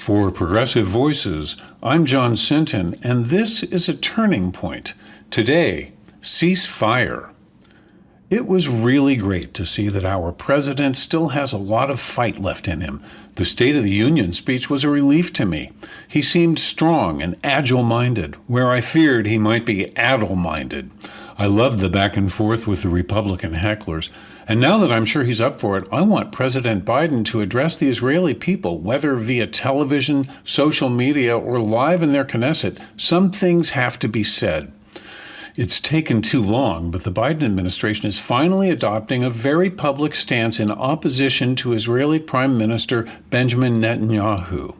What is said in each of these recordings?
For Progressive Voices, I'm John Sinton, and this is a turning point. Today, ceasefire. It was really great to see that our president still has a lot of fight left in him. The State of the Union speech was a relief to me. He seemed strong and agile-minded, where I feared he might be addle-minded. I loved the back and forth with the Republican hecklers. And now that I'm sure he's up for it, I want President Biden to address the Israeli people, whether via television, social media, or live in their Knesset. Some things have to be said. It's taken too long, but the Biden administration is finally adopting a very public stance in opposition to Israeli Prime Minister Benjamin Netanyahu.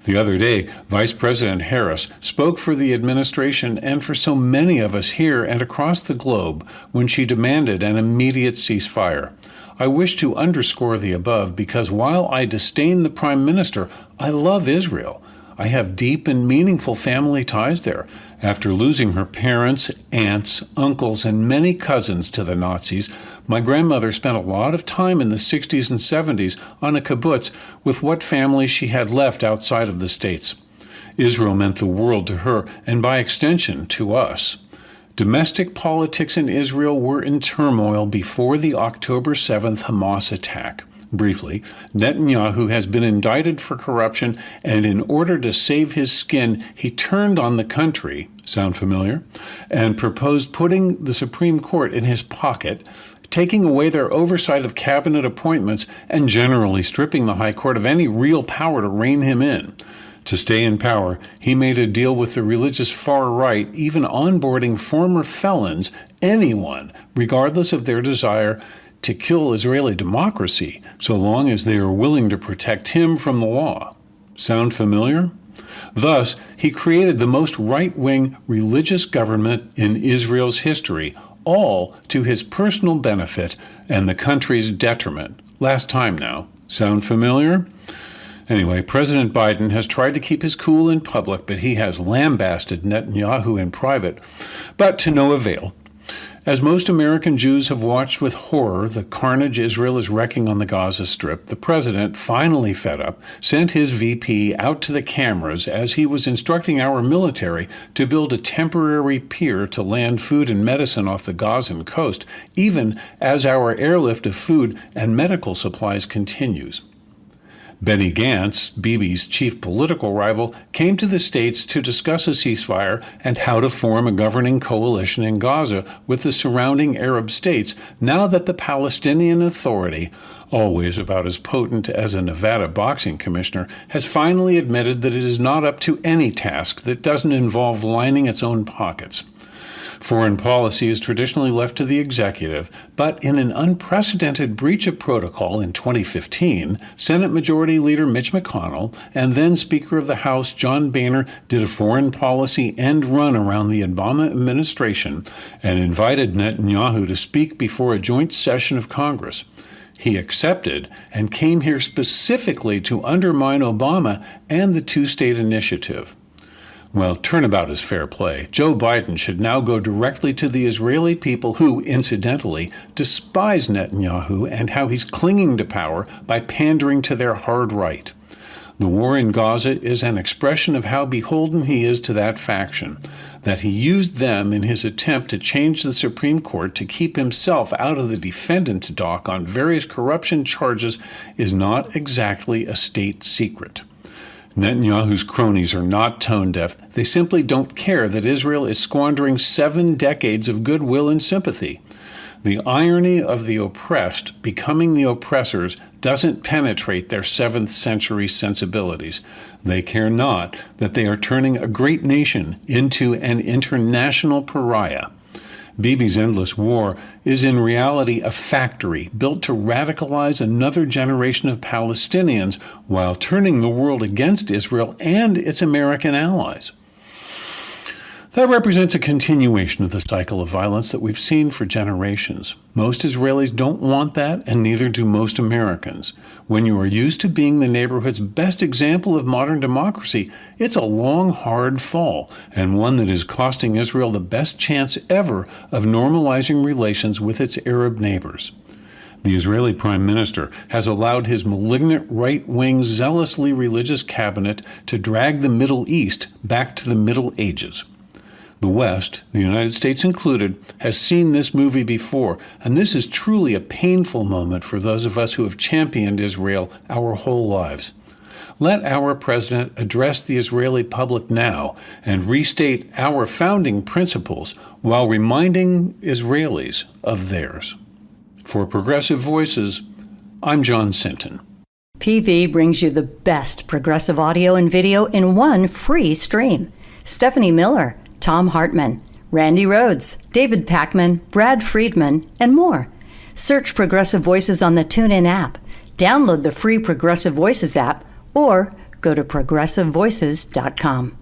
The other day, Vice President Harris spoke for the administration and for so many of us here and across the globe when she demanded an immediate ceasefire. I wish to underscore the above because while I disdain the Prime Minister, I love Israel. I have deep and meaningful family ties there. After losing her parents, aunts, uncles, and many cousins to the Nazis, my grandmother spent a lot of time in the 60s and 70s on a kibbutz with what family she had left outside of the States. Israel meant the world to her, and by extension, to us. Domestic politics in Israel were in turmoil before the October 7th Hamas attack. Briefly, Netanyahu has been indicted for corruption, and in order to save his skin, he turned on the country, sound familiar, and proposed putting the Supreme Court in his pocket, taking away their oversight of cabinet appointments, and generally stripping the High Court of any real power to rein him in. To stay in power, he made a deal with the religious far right, even onboarding former felons, anyone, regardless of their desire to kill Israeli democracy, so long as they are willing to protect him from the law. Sound familiar? Thus, he created the most right-wing religious government in Israel's history, all to his personal benefit and the country's detriment. Last time now. Sound familiar? Anyway, President Biden has tried to keep his cool in public, but he has lambasted Netanyahu in private, but to no avail. As most American Jews have watched with horror the carnage Israel is wreaking on the Gaza Strip, the president, finally fed up, sent his VP out to the cameras as he was instructing our military to build a temporary pier to land food and medicine off the Gazan coast, even as our airlift of food and medical supplies continues. Benny Gantz, Bibi's chief political rival, came to the States to discuss a ceasefire and how to form a governing coalition in Gaza with the surrounding Arab states now that the Palestinian Authority, always about as potent as a Nevada boxing commissioner, has finally admitted that it is not up to any task that doesn't involve lining its own pockets. Foreign policy is traditionally left to the executive, but in an unprecedented breach of protocol in 2015, Senate Majority Leader Mitch McConnell and then Speaker of the House John Boehner did a foreign policy end run around the Obama administration and invited Netanyahu to speak before a joint session of Congress. He accepted and came here specifically to undermine Obama and the two-state initiative. Well, turnabout is fair play. Joe Biden should now go directly to the Israeli people who, incidentally, despise Netanyahu and how he's clinging to power by pandering to their hard right. The war in Gaza is an expression of how beholden he is to that faction. That he used them in his attempt to change the Supreme Court to keep himself out of the defendant's dock on various corruption charges is not exactly a state secret. Netanyahu's cronies are not tone-deaf. They simply don't care that Israel is squandering 7 decades of goodwill and sympathy. The irony of the oppressed becoming the oppressors doesn't penetrate their 7th century sensibilities. They care not that they are turning a great nation into an international pariah. Bibi's endless war is in reality a factory built to radicalize another generation of Palestinians while turning the world against Israel and its American allies. That represents a continuation of the cycle of violence that we've seen for generations. Most Israelis don't want that, and neither do most Americans. When you are used to being the neighborhood's best example of modern democracy, it's a long, hard fall, and one that is costing Israel the best chance ever of normalizing relations with its Arab neighbors. The Israeli Prime Minister has allowed his malignant right-wing, zealously religious cabinet to drag the Middle East back to the Middle Ages. The West, the United States included, has seen this movie before, and this is truly a painful moment for those of us who have championed Israel our whole lives. Let our president address the Israeli public now and restate our founding principles while reminding Israelis of theirs. For Progressive Voices, I'm John Sinton. PV brings you the best progressive audio and video in one free stream. Stephanie Miller, Tom Hartman, Randy Rhodes, David Packman, Brad Friedman, and more. Search Progressive Voices on the TuneIn app. Download the free Progressive Voices app or go to progressivevoices.com.